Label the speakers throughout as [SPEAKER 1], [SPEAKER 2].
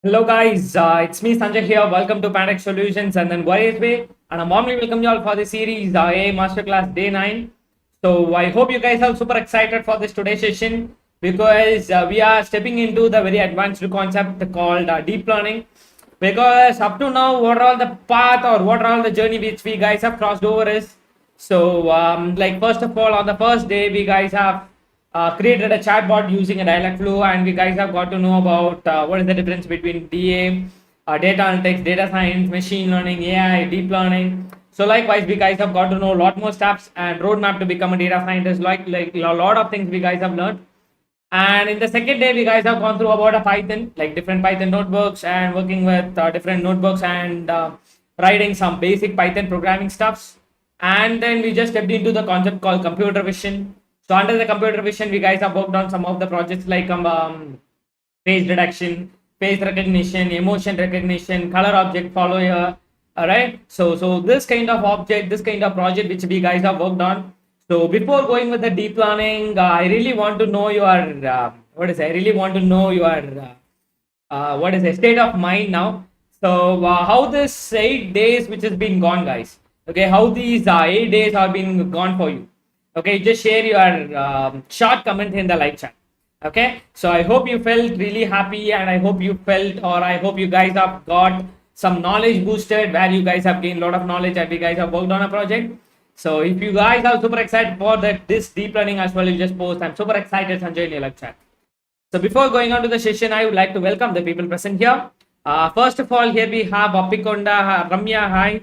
[SPEAKER 1] Hello guys, it's me Sanjay here. Welcome to Pantech Solutions and then Warriors Way. And I'm warmly welcome you all for the series A Masterclass Day 9. So I hope you guys are super excited for this today's session because we are stepping into the very advanced concept called deep learning. Because up to now, what are all the path or what are all the journey which we guys have crossed over is like first of all, on the first day, we guys have created a chatbot using a dialect flow, and we guys have got to know about what is the difference between DA, data analytics, data science, machine learning, AI, deep learning. So likewise, we guys have got to know a lot more steps and roadmap to become a data scientist. Like a lot of things we guys have learned. And in the second day, we guys have gone through about a Python, like different Python notebooks and working with different notebooks and writing some basic Python programming stuffs. And then we just stepped into the concept called computer vision. So under the computer vision, we guys have worked on some of the projects like face detection, face recognition, emotion recognition, color object follower. All right. So this kind of object, this kind of project which we guys have worked on. So before going with the deep learning, I really want to know your I really want to know your what is the state of mind now. So how this 8 days which has been gone, guys? Okay, how these 8 days are being gone for you? Okay, just share your short comment in the live chat. Okay, so I hope you felt really happy, and I hope you felt, or I hope you guys have got some knowledge boosted, where you guys have gained a lot of knowledge and we guys have worked on a project. So if you guys are super excited for that, this deep learning as well, you just post. I'm super excited, Sanjay, in your live chat. So before going on to the session, I would like to welcome the people present here. First of all, here we have Appikonda, Ramya, hi,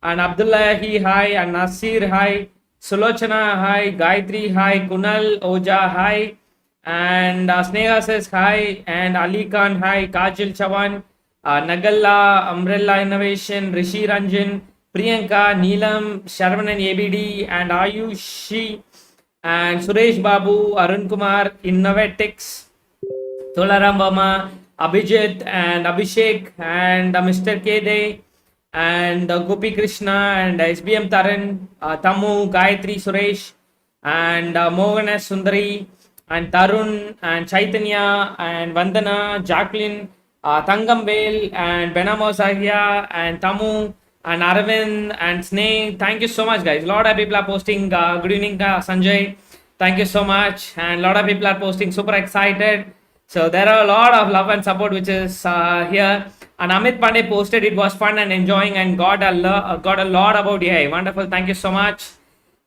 [SPEAKER 1] and Abdullahi, hi, and Nasir, hi, Sulochana, hi, Gayatri, hi, Kunal, Oja, hi, and Sneha says hi, and Ali Khan, hi, Kajil Chavan, Nagalla, Umbrella Innovation, Rishi Ranjan, Priyanka, Neelam, Sharvan and ABD, and Ayushi, and Suresh Babu, Arun Kumar, Innovatics, Tolaram Verma, Abhijit and Abhishek and Mr. Kede and Gopi Krishna and SBM Taran, Tamu, Gayatri Suresh and Mohan Sundari and Tarun and Chaitanya and Vandana, Jacqueline, Tangam Vale and Benamo Sahia and Tamu and Arvind and Sneh. Thank you so much, guys. A lot of people are posting good evening, Sanjay. Thank you so much. And a lot of people are posting super excited. So there are a lot of love and support which is here. And Amit Pandey posted it was fun and enjoying and got a lot about AI. Wonderful. Thank you so much.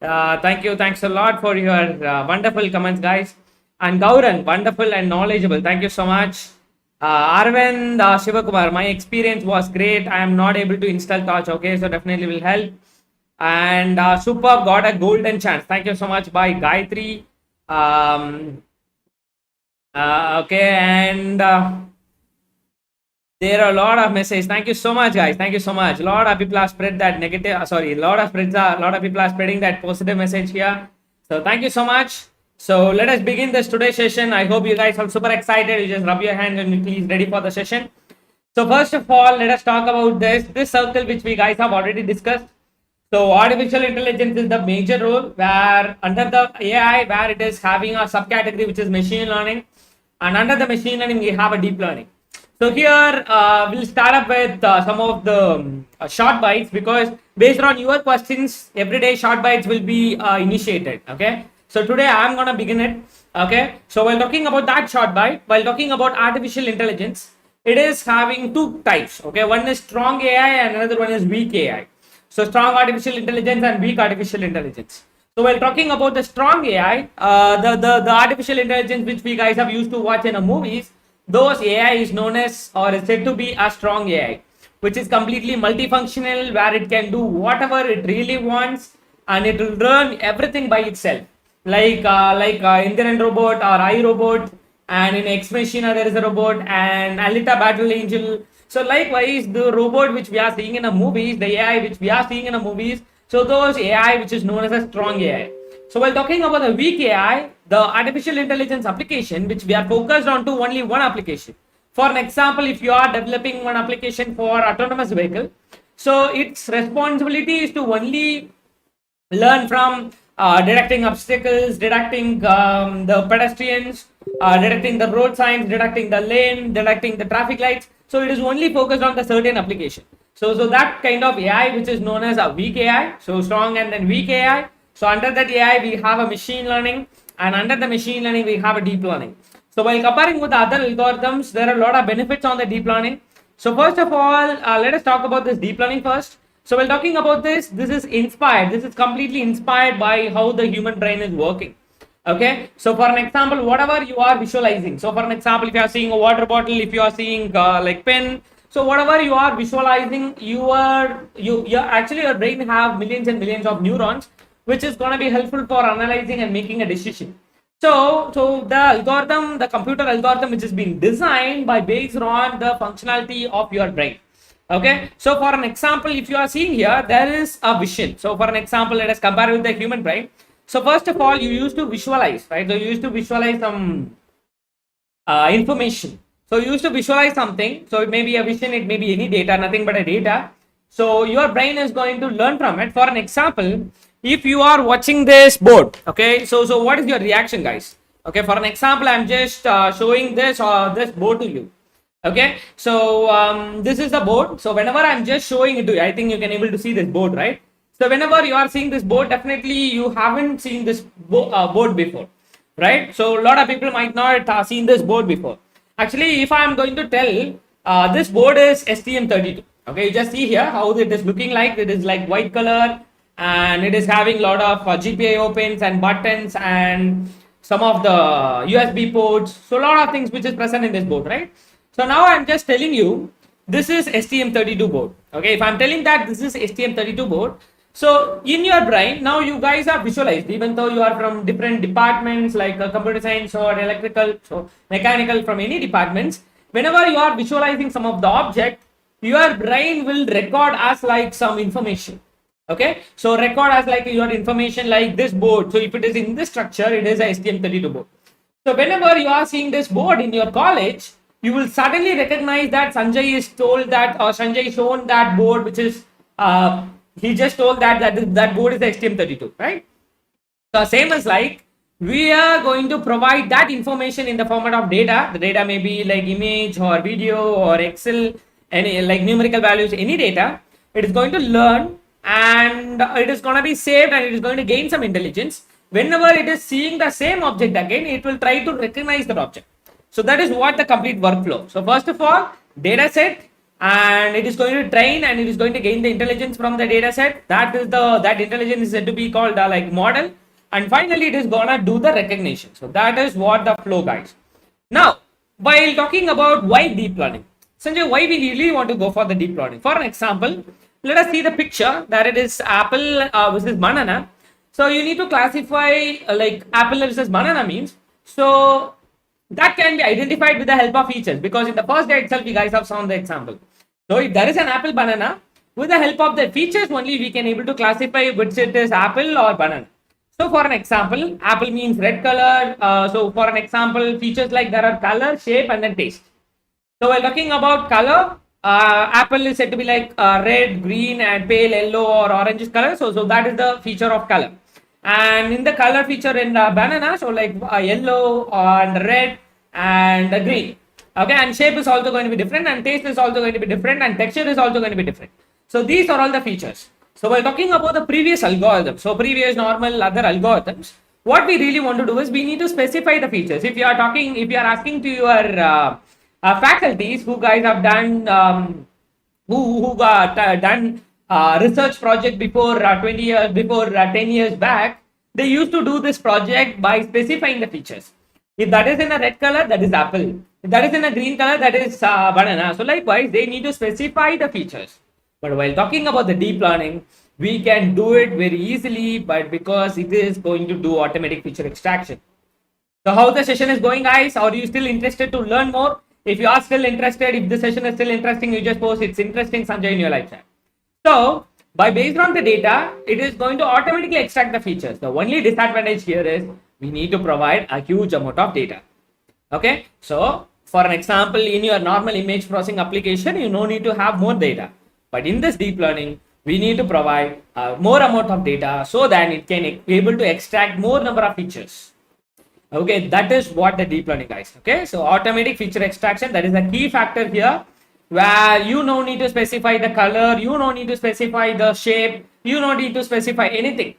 [SPEAKER 1] Thank you. Thanks a lot for your wonderful comments, guys. And Gauran, wonderful and knowledgeable. Thank you so much. Arvind Shivakumar, my experience was great. I am not able to install Touch. Okay, so definitely will help. And Superb got a golden chance. Thank you so much by Gayatri. Okay, and there are a lot of messages. Thank you so much, guys. Thank you so much. A lot of people are spread that negative. Sorry, a lot of people are spreading that positive message here. So thank you so much. So let us begin this today's session. I hope you guys are super excited. You just rub your hands and you please ready for the session. So first of all, let us talk about this circle which we guys have already discussed. So artificial intelligence is the major role where under the AI, where it is having a subcategory which is machine learning, and under the machine learning we have a deep learning. So here we'll start up with some of the short bites, because based on your questions, everyday short bites will be initiated. Okay. So today I'm gonna begin it. Okay. So while talking about that short bite, while talking about artificial intelligence, it is having two types. Okay. One is strong AI and another one is weak AI. So strong artificial intelligence and weak artificial intelligence. So while talking about the strong AI, the artificial intelligence which we guys have used to watch in the movies, those AI is known as, or is said to be a strong AI, which is completely multifunctional, where it can do whatever it really wants and it will learn everything by itself. Like Indian robot or iRobot, and in Ex Machina there is a robot, and Alita Battle Angel. So likewise, the robot which we are seeing in the movies, the AI which we are seeing in the movies, so those AI which is known as a strong AI. So while talking about the weak AI, the artificial intelligence application which we are focused on to only one application. For an example, if you are developing one application for autonomous vehicle, so its responsibility is to only learn from detecting obstacles, detecting the pedestrians, detecting the road signs, detecting the lane, detecting the traffic lights. So it is only focused on the certain application. So that kind of AI, which is known as a weak AI, so strong and then weak AI. So under that AI, we have a machine learning, and under the machine learning, we have a deep learning. So while comparing with other algorithms, there are a lot of benefits on the deep learning. So first of all, let us talk about this deep learning first. So while talking about this is inspired. This is completely inspired by how the human brain is working. Okay, so for an example, whatever you are visualizing. So for an example, if you are seeing a water bottle, if you are seeing like pen, so whatever you are visualizing, you actually your brain have millions and millions of neurons, which is going to be helpful for analyzing and making a decision. So the algorithm, the computer algorithm, which is being designed by based on the functionality of your brain. Okay, so for an example, if you are seeing here, there is a vision. So for an example, let us compare with the human brain. So first of all, you used to visualize, right? So you used to visualize some information. So you used to visualize something. So it may be a vision, it may be any data, nothing but a data. So your brain is going to learn from it. For an example, if you are watching this board, okay, so what is your reaction, guys? Okay, for an example, I'm just showing this board to you. Okay, so this is the board. So whenever I'm just showing it to you, I think you can able to see this board, right? So whenever you are seeing this board, definitely you haven't seen this board before, right? So a lot of people might not seen this board before. Actually, if I'm going to tell, this board is STM32. Okay, you just see here how it is looking like. It is like white color, and it is having a lot of GPIO pins and buttons and some of the USB ports. So a lot of things which is present in this board, right? So now I'm just telling you this is STM32 board. Okay, if I'm telling that this is STM32 board, so in your brain now you guys are visualized, even though you are from different departments like computer science or electrical, so mechanical, from any departments. Whenever you are visualizing some of the object, your brain will record as like some information. Okay, so record as like your information like this board. So if it is in this structure, it is a STM32 board. So whenever you are seeing this board in your college, you will suddenly recognize that Sanjay is told that, or Sanjay shown that board, which is he just told that board is the STM32, right? So same as like we are going to provide that information in the format of data. The data may be like image or video or Excel, any like numerical values, any data. It is going to learn, and it is going to be saved, and it is going to gain some intelligence. Whenever it is seeing the same object again, it will try to recognize that object. So that is what the complete workflow. So first of all, data set, and it is going to train, and it is going to gain the intelligence from the data set. That intelligence is said to be called like model, and finally it is gonna do the recognition. So that is what the flow, guys. Now, while talking about why deep learning, Sanjay, why we really want to go for the deep learning? For an example, let us see the picture that it is apple versus banana. So you need to classify like apple versus banana means. So that can be identified with the help of features, because in the first day itself, you guys have shown the example. So if there is an apple banana, with the help of the features only, we can able to classify which it is apple or banana. So for an example, apple means red color. So for an example, features like there are color, shape, and then taste. So while talking about color, apple is said to be like red, green, and pale yellow or orange color. So that is the feature of color. And in the color feature in banana, so like yellow and red and green. Okay, and shape is also going to be different, and taste is also going to be different, and texture is also going to be different. So these are all the features. So while talking about the previous algorithm, so previous normal other algorithms, what we really want to do is we need to specify the features. If you are asking to your faculties who guys have done who got done research project before 20 years before 10 years back, they used to do this project by specifying the features. If that is in a red color, that is apple. If that is in a green color, that is banana. So likewise, they need to specify the features. But while talking about the deep learning, we can do it very easily, but because it is going to do automatic feature extraction. So how the session is going, guys? Are you still interested to learn more? If you are still interested, if the session is still interesting, you just post it's interesting, Sanjay, in your live chat. So by based on the data, it is going to automatically extract the features. The only disadvantage here is we need to provide a huge amount of data. Okay, so for an example, in your normal image processing application, you no need to have more data. But in this deep learning, we need to provide more amount of data so that it can be able to extract more number of features. Okay, that is what the deep learning, guys. Okay, so automatic feature extraction, that is a key factor here, where you no need to specify the color, you no need to specify the shape, you no need to specify anything.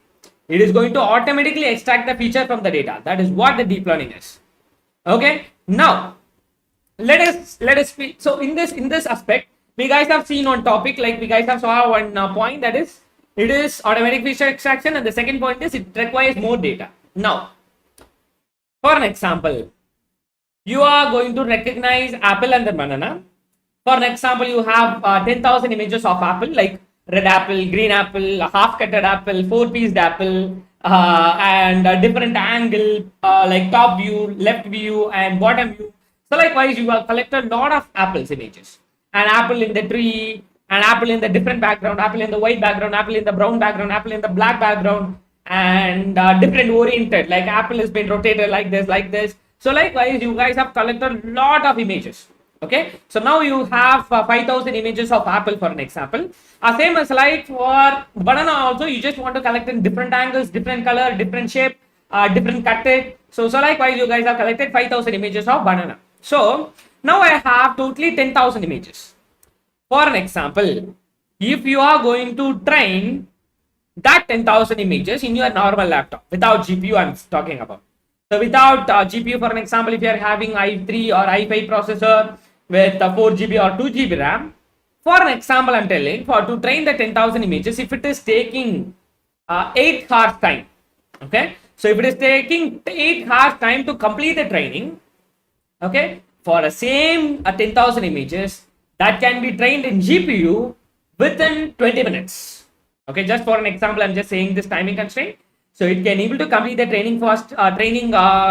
[SPEAKER 1] It is going to automatically extract the feature from the data. That is what the deep learning is. Okay, now let us speak. So in this aspect, we guys have seen on topic, like we guys have saw one point, that is it is automatic feature extraction, and the second point is it requires more data. Now, for an example, you are going to recognize apple and the banana. For an example, you have 10,000 images of apple, like red apple, green apple, a half-cutted apple, four-pieced apple, and a different angle, like top view, left view, and bottom view. So likewise, you have collected a lot of apples images. An apple in the tree, an apple in the different background, apple in the white background, apple in the brown background, apple in the black background, and different oriented, like apple has been rotated like this, like this. So likewise, you guys have collected a lot of images. Okay, so now you have 5,000 images of apple, for an example. Same as like for banana also, you just want to collect in different angles, different color, different shape, different cutted. So likewise, you guys have collected 5,000 images of banana. So now I have totally 10,000 images. For an example, if you are going to train that 10,000 images in your normal laptop without GPU, I'm talking about. So without GPU, for an example, if you are having i3 or i5 processor with 4 GB or 2 GB RAM, for an example, I'm telling, for to train the 10,000 images, if it is taking 8 hours time, okay, so if it is taking 8 hours time to complete the training, okay, for the same 10,000 images, that can be trained in GPU within 20 minutes. Okay, just for an example, I'm just saying this timing constraint. So it can able to complete the training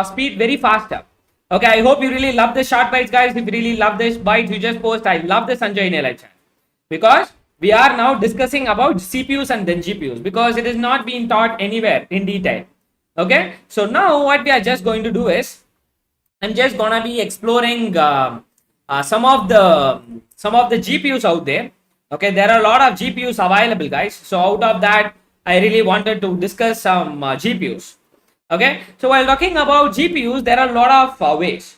[SPEAKER 1] speed very faster. Okay, I hope you really love this short bites, guys. If you really love this bites, you just post I love this Sanjay in LI chat, because we are now discussing about CPUs and then GPUs, because it is not being taught anywhere in detail. Okay, so now what we are just going to do is I'm just gonna be exploring some of the GPUs out there. Okay, there are a lot of GPUs available, guys. So out of that, I really wanted to discuss some GPUs. Okay, so while talking about GPUs, there are a lot of ways.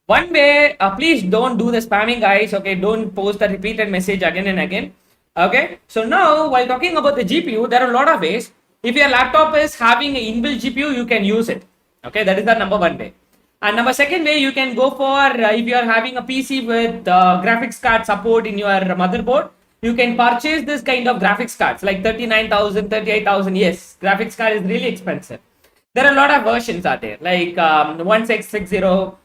[SPEAKER 1] One way, please don't do the spamming, guys. Okay, don't post the repeated message again and again. Okay, so now while talking about the GPU, there are a lot of ways. If your laptop is having an inbuilt GPU, you can use it. Okay, that is the number one way. And number second way, you can go for if you are having a PC with graphics card support in your motherboard, you can purchase this kind of graphics cards like 39,000, 38,000. Yes, graphics card is really expensive. There are a lot of versions out there, like 1660 or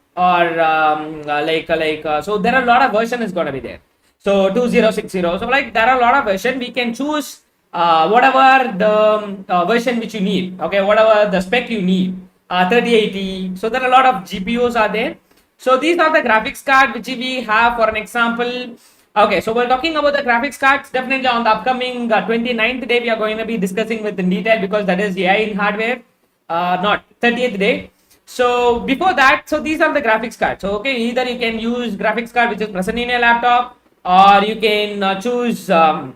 [SPEAKER 1] so there are a lot of version is going to be there. So 2060. So like there are a lot of version. We can choose whatever the version which you need. Okay, whatever the spec you need. 3080. So there are a lot of GPUs are there. So these are the graphics card which we have. For an example, okay, so we're talking about the graphics cards. Definitely on the upcoming 29th day, we are going to be discussing with in detail, because that is AI in hardware, not 30th day. So before that, so these are the graphics cards. So okay, either you can use graphics card which is present in your laptop, or you can choose the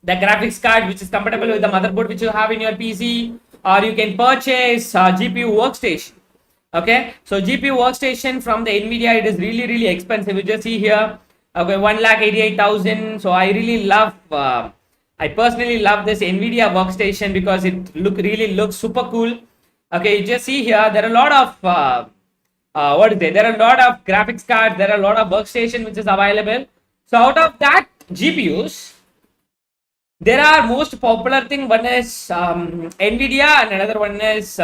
[SPEAKER 1] graphics card which is compatible with the motherboard which you have in your PC, or you can purchase GPU workstation. Okay, so GPU workstation from the NVIDIA, it is really expensive. You just see here, okay, 1,88,000. So I really love, I personally love this NVIDIA workstation because it really looks super cool. Okay, you just see here, there are a lot of there are a lot of graphics cards, there are a lot of workstation which is available. So out of that GPUs, there are most popular thing. One is NVIDIA, and another one is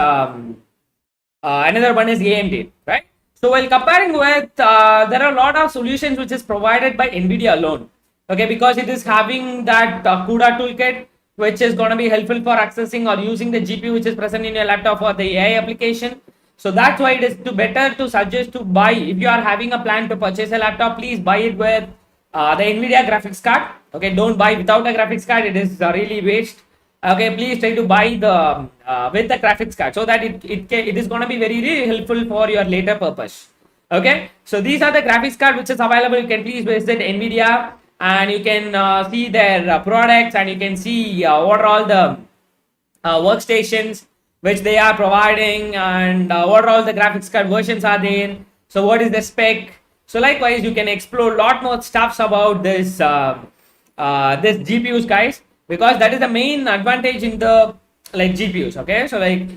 [SPEAKER 1] AMD, right? So while comparing with, there are a lot of solutions which is provided by NVIDIA alone. Okay, because it is having that CUDA toolkit, which is going to be helpful for accessing or using the GPU which is present in your laptop for the AI application. So that's why it is better to suggest to buy. If you are having a plan to purchase a laptop, please buy it with the NVIDIA graphics card. Okay, don't buy without a graphics card. It is really waste. Okay, please try to buy the with the graphics card, so that it is going to be really helpful for your later purpose. Okay, so these are the graphics card which is available. You can please visit NVIDIA, and you can see their products, and you can see what are all the workstations which they are providing, and what are all the graphics card versions are there. So what is the spec, So likewise, you can explore a lot more stuffs about this GPUs, guys, because that is the main advantage in the like GPUs. Okay, so like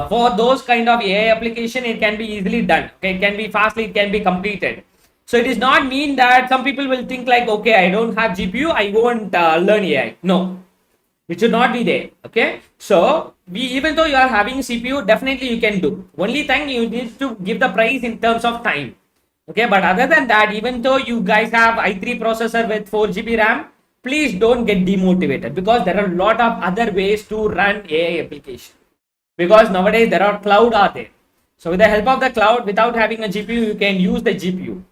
[SPEAKER 1] for those kind of AI application, it can be easily done. Okay, it can be fastly, it can be completed. So it does not mean that some people will think like, okay, I don't have GPU, I won't learn AI. No, it should not be there. Okay, so even though you are having CPU, definitely you can do. Only thing you need to give the price in terms of time. Okay, but other than that, even though you guys have i3 processor with 4 GB RAM, please don't get demotivated, because there are a lot of other ways to run AI application. Because nowadays there are cloud are there. So with the help of the cloud, without having a GPU, you can use the GPU.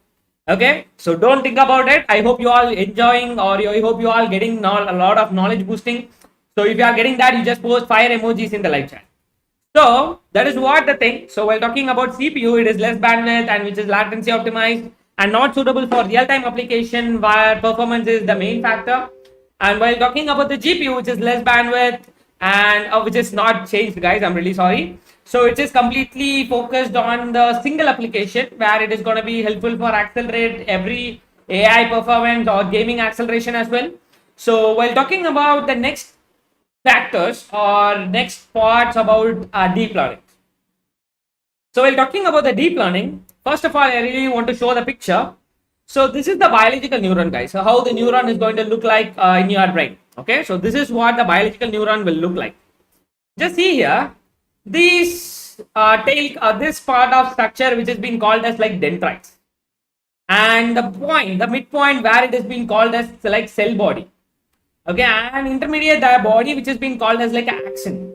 [SPEAKER 1] Okay, so don't think about it. I hope you all enjoying, or I hope you all getting a lot of knowledge boosting. So if you are getting that, you just post fire emojis in the live chat. So that is what the thing. So while talking about CPU, it is less bandwidth and which is latency optimized and not suitable for real-time application where performance is the main factor. And while talking about the GPU, which is less bandwidth and which is not changed, guys, I'm really sorry. So it is completely focused on the single application where it is going to be helpful for accelerate every AI performance or gaming acceleration as well. So while talking about the next factors or next parts about deep learning. So while talking about the deep learning, first of all, I really want to show the picture. So this is the biological neuron, guys. So how the neuron is going to look like in your brain. Okay, so this is what the biological neuron will look like. Just see here, these take this part of structure which has been called as like dendrites, and the midpoint where it has been called as like cell body. Okay, and intermediate the body which is being called as like axon,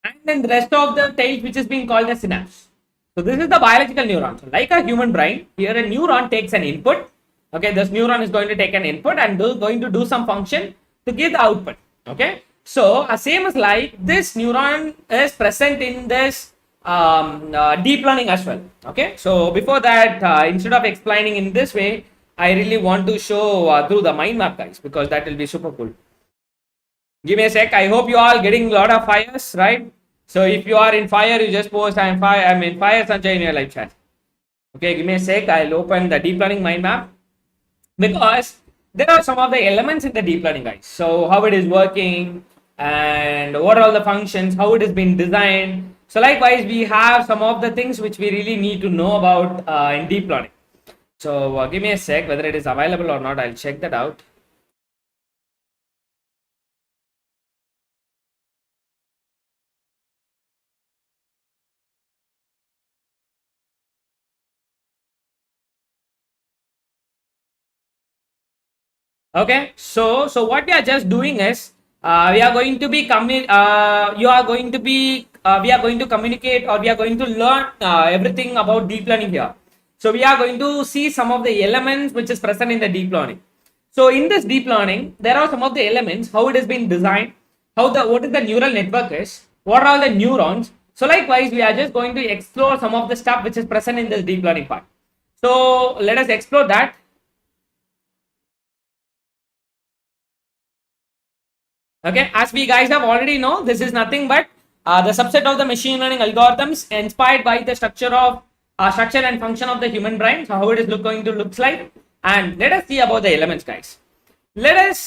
[SPEAKER 1] and then the rest of the tail which is being called as synapse. So this is the biological neuron. So like a human brain, here a neuron takes an input. Okay, this neuron is going to take an input and going to do some function to give the output. Okay, so same as like this neuron is present in this deep learning as well. Okay, so before that, instead of explaining in this way, I really want to show through the mind map, guys, because that will be super cool. Give me a sec. I hope you all getting a lot of fires, right? So if you are in fire, you just post I'm in fire, Sanjay, in your live chat. Okay, give me a sec. I'll open the deep learning mind map, because there are some of the elements in the deep learning, guys. So how it is working and what are all the functions, how it has been designed. So likewise, we have some of the things which we really need to know about in deep learning. So give me a sec, whether it is available or not, I'll check that out. Okay, so what we are just doing is we are going to be you are going to be we are going to communicate, or we are going to learn everything about deep learning here. So we are going to see some of the elements which is present in the deep learning. So in this deep learning, there are some of the elements, how it has been designed, what is the neural network is, what are all the neurons. So likewise, we are just going to explore some of the stuff which is present in this deep learning part. So let us explore that. Okay, as we guys have already know, this is nothing but the subset of the machine learning algorithms inspired by the structure and function of the human brain. So how it is going to look like, and let us see about the elements, guys. Let us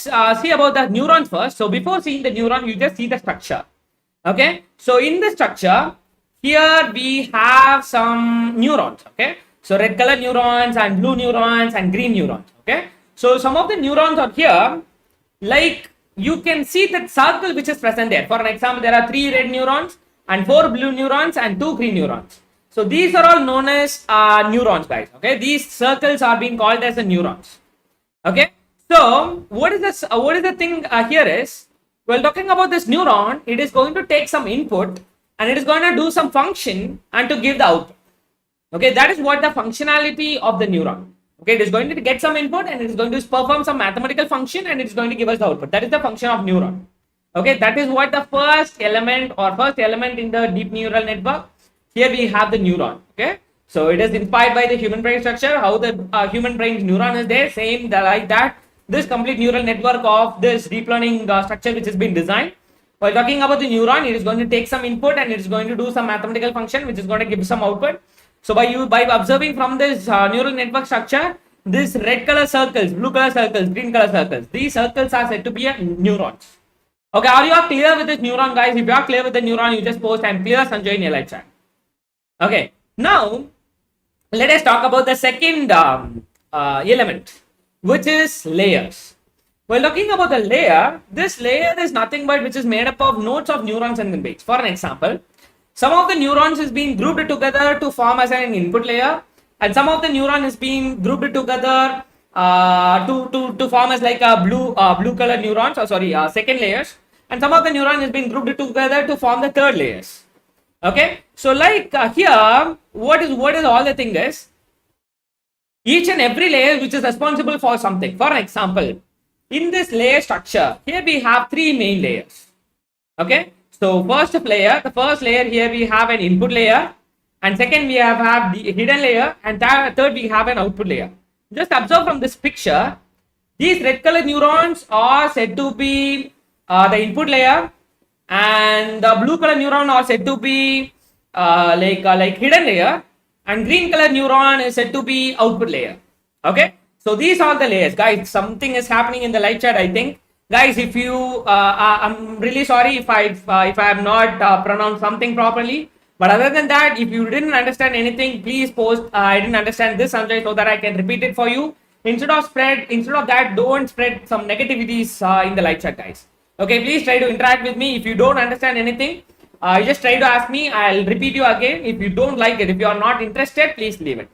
[SPEAKER 1] see about the neurons first. So before seeing the neuron, you just see the structure. Okay, so in the structure, here we have some neurons. Okay, so red color neurons and blue neurons and green neurons. Okay, so some of the neurons are here, like you can see that circle which is present there. For an example, there are 3 red neurons and 4 blue neurons and 2 green neurons. So these are all known as neurons, guys. Okay, these circles are being called as the neurons. Okay, so what is this? What is the thing here is, well, talking about this neuron, it is going to take some input and it is going to do some function and to give the output. Okay, that is what the functionality of the neuron. Okay, it is going to get some input and it is going to perform some mathematical function and it is going to give us the output. That is the function of neuron. Okay, that is what the first element in the deep neural network. Here we have the neuron. Okay, so it is inspired by the human brain structure. How the human brain's neuron is there, same like that. This complete neural network of this deep learning structure which has been designed. While talking about the neuron, it is going to take some input and it is going to do some mathematical function which is going to give some output. So by observing from this neural network structure, this red color circles, blue color circles, green color circles, these circles are said to be neurons. Okay, are you all clear with this neuron, guys? If you are clear with the neuron, you just post "I'm clear, Sanjay" in your live chat. Okay, now let us talk about the second element, which is layers. While talking about the layer, this layer is nothing but which is made up of nodes of neurons and weights. For an example, some of the neurons is being grouped together to form as an input layer, and some of the neuron is being grouped together to form as like a blue color neurons, or sorry, second layers, and some of the neuron is being grouped together to form the third layers. Okay, so like here, what is all the thing is, each and every layer which is responsible for something. For an example, in this layer structure, here we have three main layers. Okay, so the first layer here we have an input layer, and second we have the hidden layer, and third we have an output layer. Just observe from this picture, these red color neurons are said to be the input layer, and the blue color neuron are said to be like hidden layer, and green color neuron is said to be output layer. Okay, so these are the layers, guys. Something is happening in the live chat, I think, guys. If you I'm really sorry if I have not pronounced something properly, but other than that, if you didn't understand anything, please post I didn't understand this, Sanjay, so that I can repeat it for you. Instead of that, don't spread some negativities in the live chat, guys. Okay, please try to interact with me. If you don't understand anything, you just try to ask me. I'll repeat you again. If you don't like it, if you are not interested, please leave it.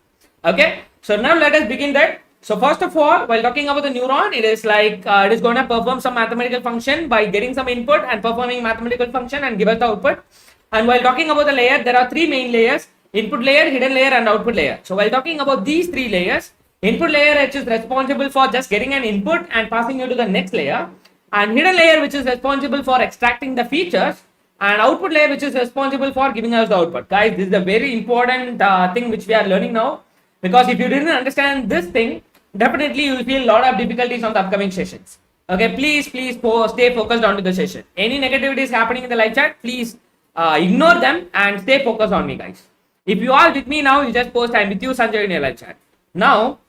[SPEAKER 1] Okay, so now let us begin that. So first of all, while talking about the neuron, it is like it is going to perform some mathematical function by getting some input and performing mathematical function and give us the output. And while talking about the layer, there are three main layers: input layer, hidden layer, and output layer. So while talking about these three layers, input layer, which is responsible for just getting an input and passing you to the next layer, and hidden layer, which is responsible for extracting the features, and output layer, which is responsible for giving us the output. Guys, this is a very important thing which we are learning now, because if you didn't understand this thing, definitely you will feel a lot of difficulties on the upcoming sessions. Okay, please stay focused on to the session. Any negativity is happening in the live chat, please ignore them and stay focused on me, guys. If you are with me now, you just post "I'm with you, Sanjay" in your live chat. Now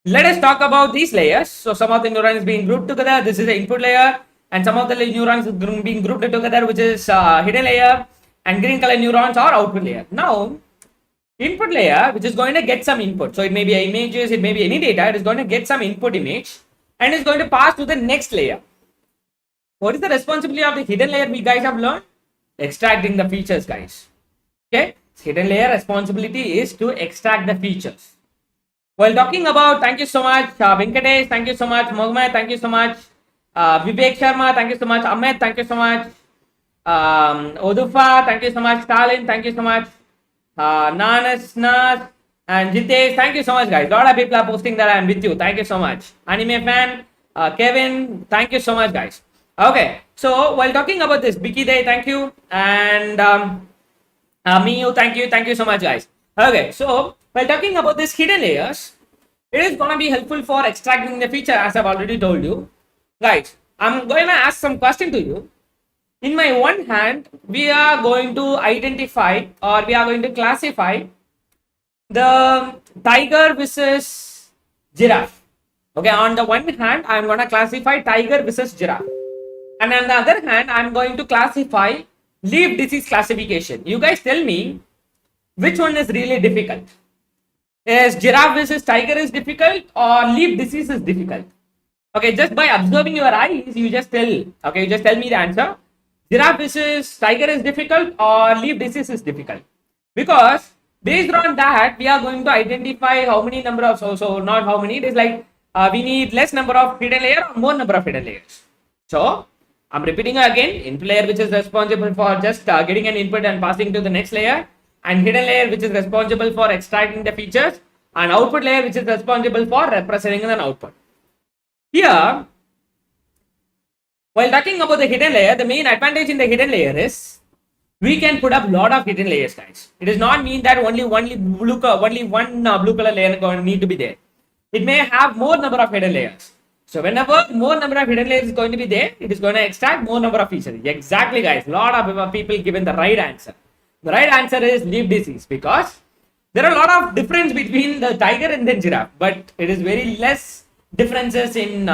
[SPEAKER 1] let us talk about these layers. So some of the neurons is being grouped together. This is the input layer, and some of the neurons is being grouped together, which is hidden layer, and green color neurons are output layer. Now, input layer, which is going to get some input. So it may be images, it may be any data. It is going to get some input image, and is going to pass to the next layer. What is the responsibility of the hidden layer? We guys have learned extracting the features, guys. Okay, hidden layer responsibility is to extract the features. While talking about, thank you so much, Venkatesh, thank you so much, Mohammed, thank you so much, Vivek Sharma, thank you so much, Ahmed, thank you so much, Odufa, thank you so much, Stalin, thank you so much, Nanas, and Jitesh, thank you so much, guys. A lot of people are posting that I'm with you. Thank you so much. Anime fan, Kevin, thank you so much, guys. Okay, so while talking about this, Biki Day, thank you, and Miyu, thank you so much, guys. Okay, so while talking about this hidden layers, it is going to be helpful for extracting the feature, as I've already told you. Guys, I'm going to ask some question to you. In my one hand, we are going to identify, or we are going to classify the tiger versus giraffe. Okay, on the one hand, I'm going to classify tiger versus giraffe. And on the other hand, I'm going to classify leaf disease classification. You guys tell me which one is really difficult. Is giraffe versus tiger is difficult, or leaf disease is difficult? Okay, just by observing your eyes, you just tell. Okay, you just tell me the answer. Giraffe versus tiger is difficult, or leaf disease is difficult? Because based on that, we are going to identify how many number of, so not how many, it is like we need less number of hidden layer or more number of hidden layers. So I'm repeating again, input layer, which is responsible for just getting an input and passing to the next layer, and hidden layer, which is responsible for extracting the features, and output layer, which is responsible for representing an output. Here, while talking about the hidden layer, the main advantage in the hidden layer is we can put up a lot of hidden layers, guys. It does not mean that only one blue color layer going to need to be there. It may have more number of hidden layers. So whenever more number of hidden layers is going to be there, it is going to extract more number of features. Exactly, guys. A lot of people given the right answer. The right answer is leaf disease, because There are a lot of difference between the tiger and the giraffe, but it is very less differences in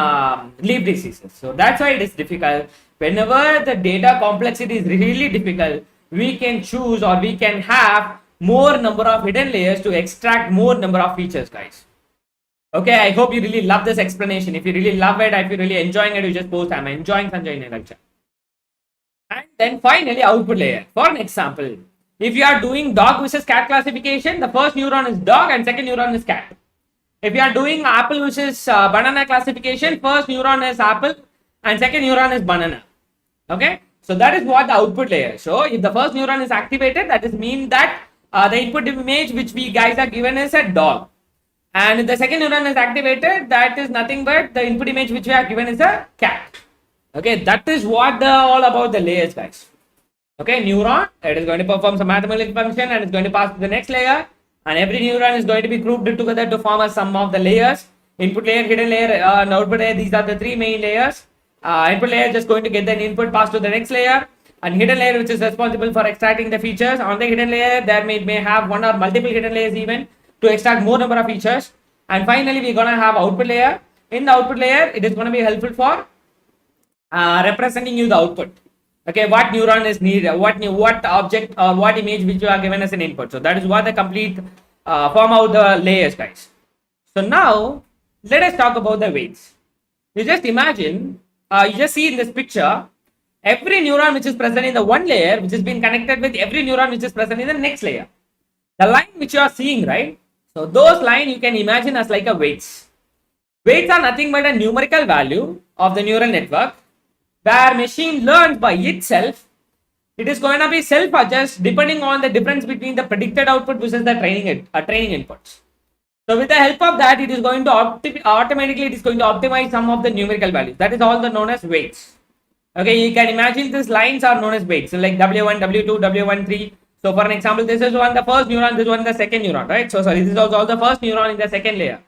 [SPEAKER 1] leaf diseases. So that's why it is difficult. Whenever the data complexity is really difficult, we can choose or we can have more number of hidden layers to extract more number of features, guys. Okay, I hope you really love this explanation. If you really love it, if you're really enjoying it, you just post, I'm enjoying Sanjay in a lecture. And then finally, output layer. For an example, if you are doing dog versus cat classification, the first neuron is dog and second neuron is cat. If you are doing apple versus banana classification, first neuron is apple and second neuron is banana. Okay, so that is what the output layer. So if the first neuron is activated, that is mean that the input image which we guys are given is a dog. And if the second neuron is activated, that is nothing but the input image which we are given is a cat. Okay, that is what all about the layers, guys. Okay, neuron, it is going to perform some mathematical function and it's going to pass to the next layer. And every neuron is going to be grouped together to form a sum of the layers. Input layer, hidden layer, and output layer, these are the three main layers. Input layer just going to get the input passed to the next layer. And hidden layer which is responsible for extracting the features. On the hidden layer, there may have one or multiple hidden layers even to extract more number of features. And finally, we're going to have output layer. In the output layer, it is going to be helpful for representing you the output. Okay, what neuron is needed, what object or what image which you are given as an input. So that is what the complete form out the layers, guys. So now let us talk about the weights. You just imagine, you just see in this picture, every neuron which is present in the one layer, which has been connected with every neuron which is present in the next layer. The line which you are seeing, right? So those lines you can imagine as like a weights. Weights are nothing but a numerical value of the neural network, where machine learns by itself. It is going to be self-adjust depending on the difference between the predicted output versus the training inputs. So with the help of that, it is going to automatically it is going to optimize some of the numerical values. That is all the known as weights. Okay, you can imagine these lines are known as weights. So like W1, W2, W13. So for an example, this is one the first neuron, this one the second neuron, right? So sorry, this is also all the first neuron in the second layer.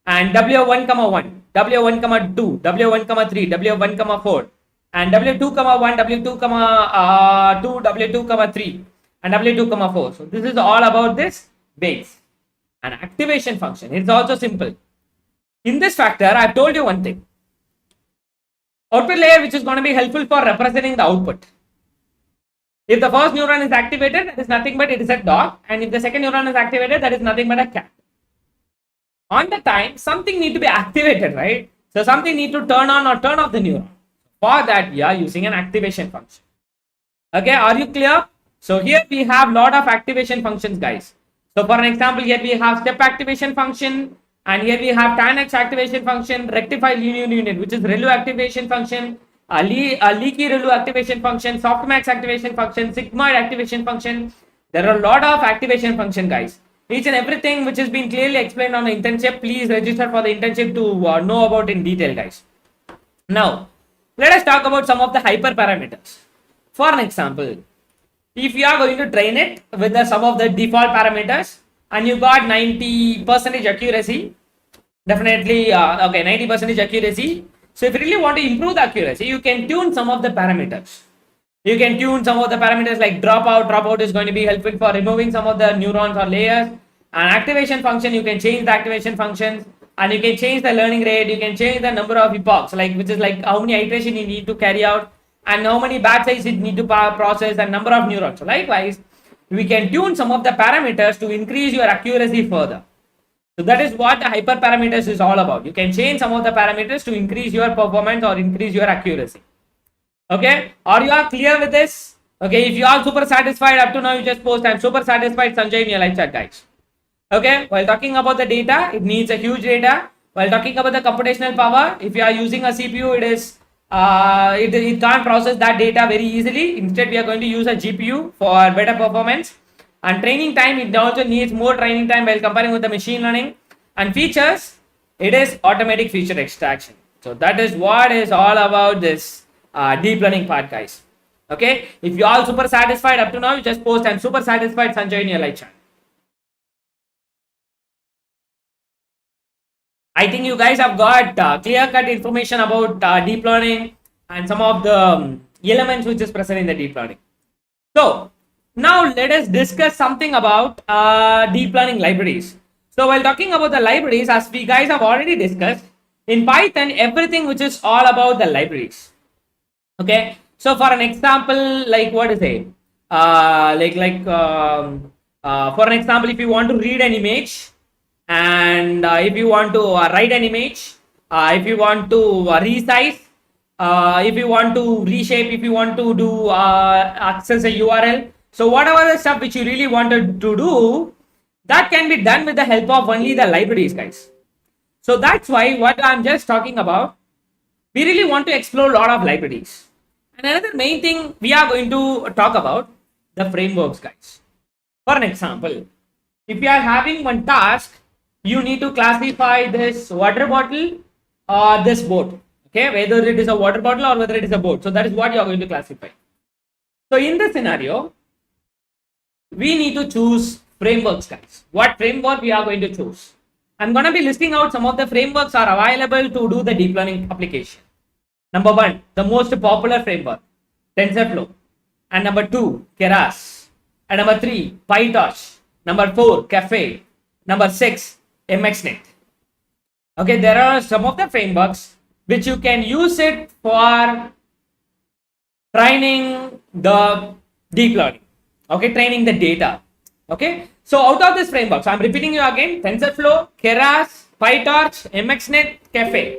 [SPEAKER 1] And W1, 1, W1, 2, W1, 3, W1, 4. And W2, 1, W2, 2, W2, 3, and W2, 4. So this is all about this weights. And activation function, it's also simple. In this factor, I've told you one thing. Output layer which is going to be helpful for representing the output. If the first neuron is activated, that is nothing but it is a dog. And if the second neuron is activated, that is nothing but a cat. On the time, something need to be activated, right? So something need to turn on or turn off the neuron. For that, we are using an activation function. Okay, are you clear? So here we have lot of activation functions, guys. So for an example, here we have step activation function, and here we have tan X activation function, rectify linear unit, which is ReLU activation function, a leaky ReLU activation function, softmax activation function, sigmoid activation function. There are a lot of activation function, guys. Each and everything which has been clearly explained on the internship, please register for the internship to know about in detail, guys. Now, let us talk about some of the hyperparameters. For an example, if you are going to train it with some of the default parameters and you got 90% accuracy, definitely, okay, 90% accuracy. So if you really want to improve the accuracy, you can tune some of the parameters. You can tune some of the parameters like dropout. Dropout is going to be helpful for removing some of the neurons or layers. And activation function, you can change the activation functions. And you can change the learning rate, you can change the number of epochs, like which is like how many iterations you need to carry out and how many batch size it need to process and number of neurons. So likewise, we can tune some of the parameters to increase your accuracy further. So that is what the hyperparameters is all about. You can change some of the parameters to increase your performance or increase your accuracy. Okay, are you all clear with this? Okay, if you are super satisfied up to now, you just post I'm super satisfied Sanjay in your live chat, guys. Okay, while talking about the data, it needs a huge data. While talking about the computational power, if you are using a CPU, it can't process that data very easily. Instead, we are going to use a GPU for better performance. And training time, it also needs more training time while comparing with the machine learning. And features, it is automatic feature extraction. So that is what is all about this deep learning part, guys. Okay, if you are super satisfied up to now, you just post I'm super satisfied Sanjay in your live chat. I think you guys have got clear-cut information about deep learning and some of the elements which is present in the deep learning. So Now let us discuss something about deep learning libraries. So while talking about the libraries, as we guys have already discussed, in Python, everything which is all about the libraries. Okay, so for an example, like what is it? For an example, if you want to read an image, and if you want to write an image, if you want to resize, if you want to reshape, if you want to do access a URL, so whatever the stuff which you really wanted to do, that can be done with the help of only the libraries, guys. So that's why what I'm just talking about, we really want to explore a lot of libraries. And another main thing we are going to talk about the frameworks, guys. For an example, if you are having one task, you need to classify this water bottle or this boat. Okay, whether it is a water bottle or whether it is a boat. So that is what you are going to classify. So in this scenario, we need to choose frameworks, guys. What framework we are going to choose? I'm going to be listing out some of the frameworks are available to do the deep learning application. Number one, the most popular framework, TensorFlow. And number two, Keras. And number three, PyTorch. Number four, Caffe. Number six, MXNet. Okay, there are some of the frameworks which you can use it for training the deep learning. Okay, training the data. Okay, so out of this frameworks, I'm repeating you again: TensorFlow, Keras, PyTorch, MXNet, Caffe.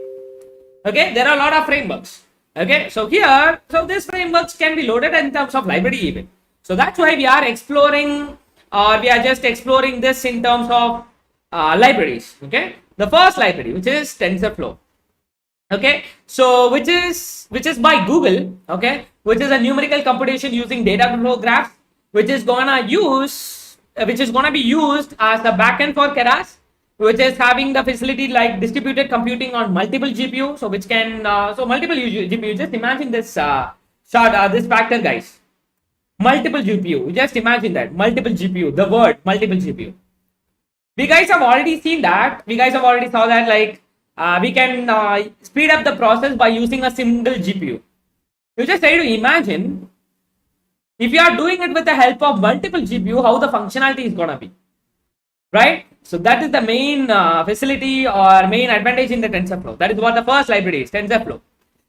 [SPEAKER 1] Okay, there are a lot of frameworks. Okay, so here, so these frameworks can be loaded in terms of library even. So that's why we are exploring, or we are just exploring this in terms of libraries. Okay, the first library, which is TensorFlow. Okay, so which is by Google. Okay, which is a numerical computation using data flow graphs, which is gonna be used as a backend for Keras, which is having the facility like distributed computing on multiple GPU. So which can so multiple GPU. Just imagine this this factor, guys. Multiple GPU. Just imagine that multiple GPU. The word multiple GPU. We guys have already seen that. We guys have already saw that like we can speed up the process by using a single GPU. You just try to imagine if you are doing it with the help of multiple GPU, how the functionality is gonna be, right? So that is the main facility or main advantage in the TensorFlow. That is what the first library is, TensorFlow.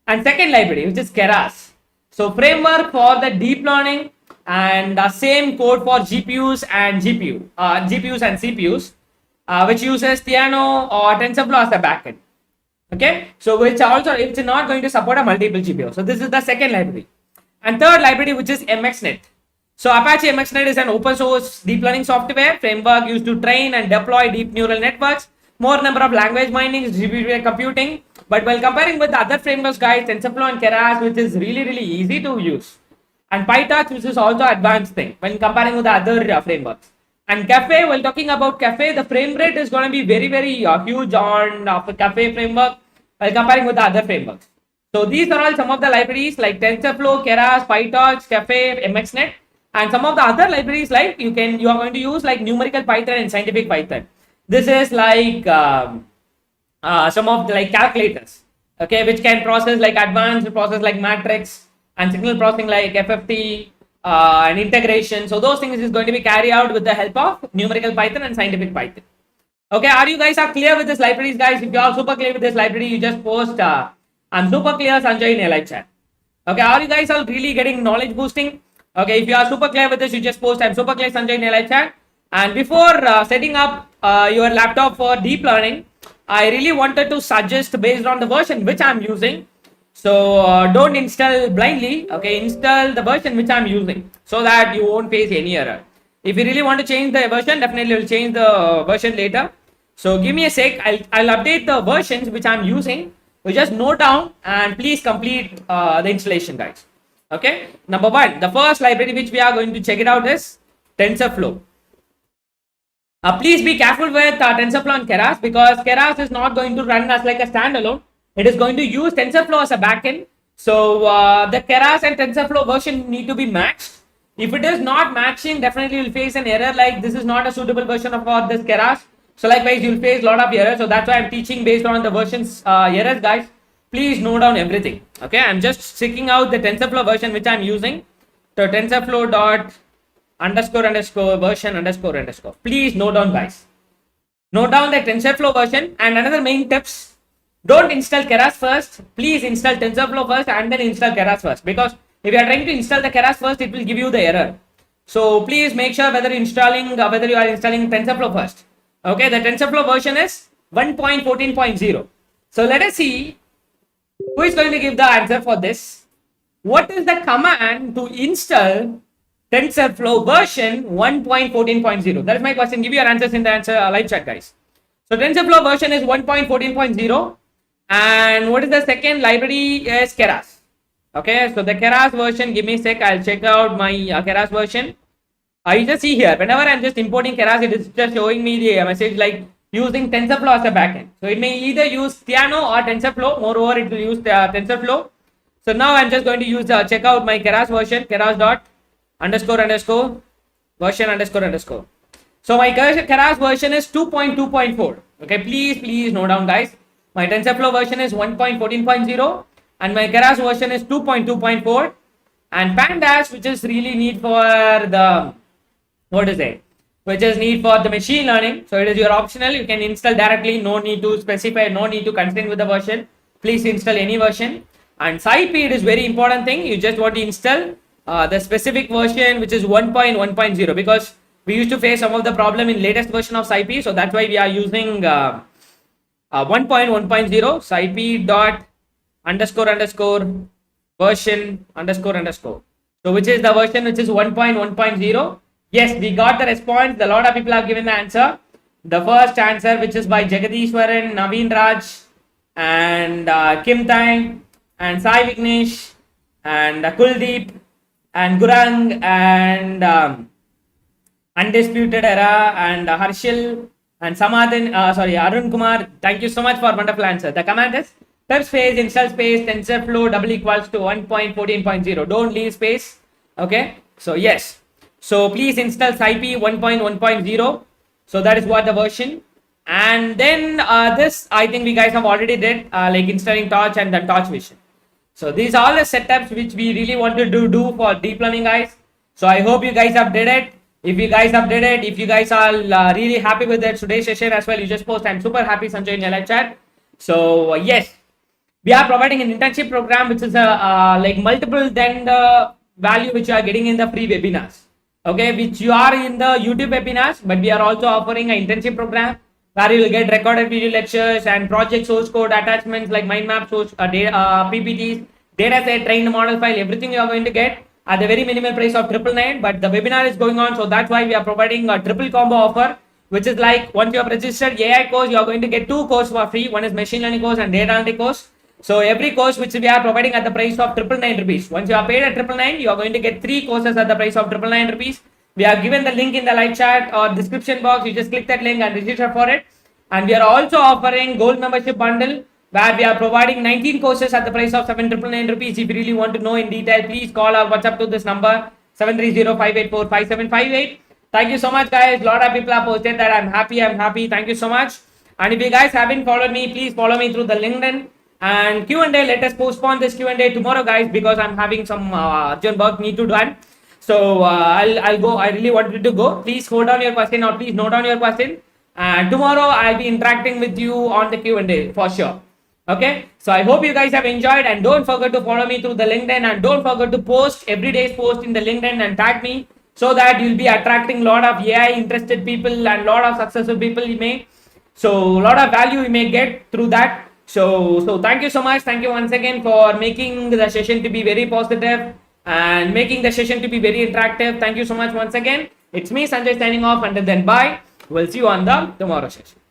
[SPEAKER 1] And second library, which is Keras. So framework for the deep learning and same code for GPUs and CPUs, which uses Theano or TensorFlow as the backend. Okay, so which also it's not going to support a multiple GPU. So this is the second library. And third library, which is MXNet. So Apache MXNet is an open source deep learning software framework used to train and deploy deep neural networks, more number of language mining, distributed computing. But while comparing with the other frameworks, guys, TensorFlow and Keras, which is really easy to use, and PyTorch, which is also advanced thing when comparing with the other frameworks. And Caffe, while talking about Caffe, the frame rate is going to be very huge on Caffe framework while comparing with the other frameworks. So these are all some of the libraries like TensorFlow, Keras, PyTorch, Caffe, MXNet, and some of the other libraries like you are going to use like numerical Python and scientific Python. This is like some of the like calculators, okay, which can process like advanced process like matrix and signal processing like FFT and integration. So those things is going to be carried out with the help of numerical Python and scientific Python. Okay, are you guys are clear with this libraries, guys? If you are super clear with this library, you just post I'm super clear Sanjay in live chat. Okay, are you guys all really getting knowledge boosting? Okay, if you are super clear with this, you just post I'm super clear Sanjay in live chat. And before setting up your laptop for deep learning, I really wanted to suggest based on the version which I'm using. So don't install blindly. Okay, install the version which I'm using so that you won't face any error. If you really want to change the version, definitely will change the version later. So give me a sec. I'll update the versions which I'm using. You just note down and please complete the installation, guys. Okay. Number one, the first library which we are going to check it out is TensorFlow. Please be careful with TensorFlow and Keras because Keras is not going to run as like a standalone. It is going to use TensorFlow as a backend. So the Keras and TensorFlow version need to be matched. If it is not matching, definitely you'll face an error like this is not a suitable version of this Keras. So likewise, you'll face a lot of errors. So that's why I'm teaching based on the versions errors, guys. Please note down everything. Okay, I'm just checking out the TensorFlow version which I'm using. So TensorFlow dot underscore underscore version underscore underscore. Please note down, guys. Note down the TensorFlow version. And another main tips, don't install Keras first. Please install TensorFlow first and then install Keras first, because if you are trying to install the Keras first, it will give you the error. So please make sure whether you are installing TensorFlow first. Okay, the TensorFlow version is 1.14.0. So let us see who is going to give the answer for this. What is the command to install TensorFlow version 1.14.0? That is my question. Give your answers in the live chat, guys. So TensorFlow version is 1.14.0, and what is the second library is Keras. Okay, so the Keras version, give me a sec, I'll check out my Keras version. You just see here, whenever I'm just importing Keras, it is just showing me the message like using TensorFlow as a backend. So it may either use Theano or TensorFlow. Moreover, it will use TensorFlow. So now I'm just going to use check out my Keras version, Keras dot underscore underscore version underscore underscore. So my Keras version is 2.2.4. Okay, please note down, guys. My TensorFlow version is 1.14.0 and my Keras version is 2.2.4. And Pandas, which is really need for the which is need for the machine learning. So it is your optional. You can install directly. No need to specify. No need to constrain with the version. Please install any version. And SciP, it is very important thing. You just want to install the specific version, which is 1.1.0, because we used to face some of the problem in latest version of SciP. So that's why we are using 1.1.0 SciP dot underscore underscore version underscore underscore. So which is the version which is 1.1.0. Yes, we got the response. A lot of people have given the answer. The first answer, which is by Jagadishwaran, Naveen Raj, and Kim Tai, and Sai Vignesh, and Kuldeep, and Gurang, and Undisputed Era, and Harshil, and Samadhan, Arun Kumar. Thank you so much for wonderful answer. The command is type space, install space, TensorFlow double equals to 1.14.0. Don't leave space. Okay. So yes. So please install SciP 1.1.0. So that is what the version. And then this, I think we guys have already did like installing Torch and then Torch Vision. So these are all the setups which we really wanted to do for deep learning, guys. So I hope you guys have did it. If you guys have did it, if you guys are really happy with it, today's session as well, you just post. I'm super happy, Sanjay, in your live chat. So yes, we are providing an internship program which is like multiple than the value which you are getting in the free webinars. Okay, which you are in the YouTube webinars, but we are also offering an internship program where you will get recorded video lectures and project source code attachments like mind map, source PPTs, data set, trained model file, everything you are going to get at the very minimal price of 999. But the webinar is going on, so that's why we are providing a triple combo offer, which is like once you have registered AI course, you are going to get 2 courses for free. One is machine learning course and data analytics course. So every course which we are providing at the price of 999 rupees. Once you are paid at 999, you are going to get 3 courses at the price of 999 rupees. We have given the link in the live chat or description box. You just click that link and register for it. And we are also offering gold membership bundle where we are providing 19 courses at the price of 799 rupees. If you really want to know in detail, please call or WhatsApp to this number 730-584-5758. Thank you so much, guys. A lot of people have posted that I'm happy. Thank you so much. And if you guys haven't followed me, please follow me through the LinkedIn. And Q&A, let us postpone this Q&A tomorrow, guys, because I'm having some urgent work need to done. So I'll go. I really wanted to go. Please hold down your question or please note down your question. And tomorrow I'll be interacting with you on the Q&A for sure. Okay. So I hope you guys have enjoyed, and don't forget to follow me through the LinkedIn, and don't forget to post every day's post in the LinkedIn and tag me, so that you'll be attracting a lot of AI interested people and a lot of successful people you may. So a lot of value you may get through that. So thank you so much. Thank you once again for making the session to be very positive and making the session to be very interactive. Thank you so much once again. It's me, Sanjay, signing off. Until then, bye. We'll see you on the tomorrow session.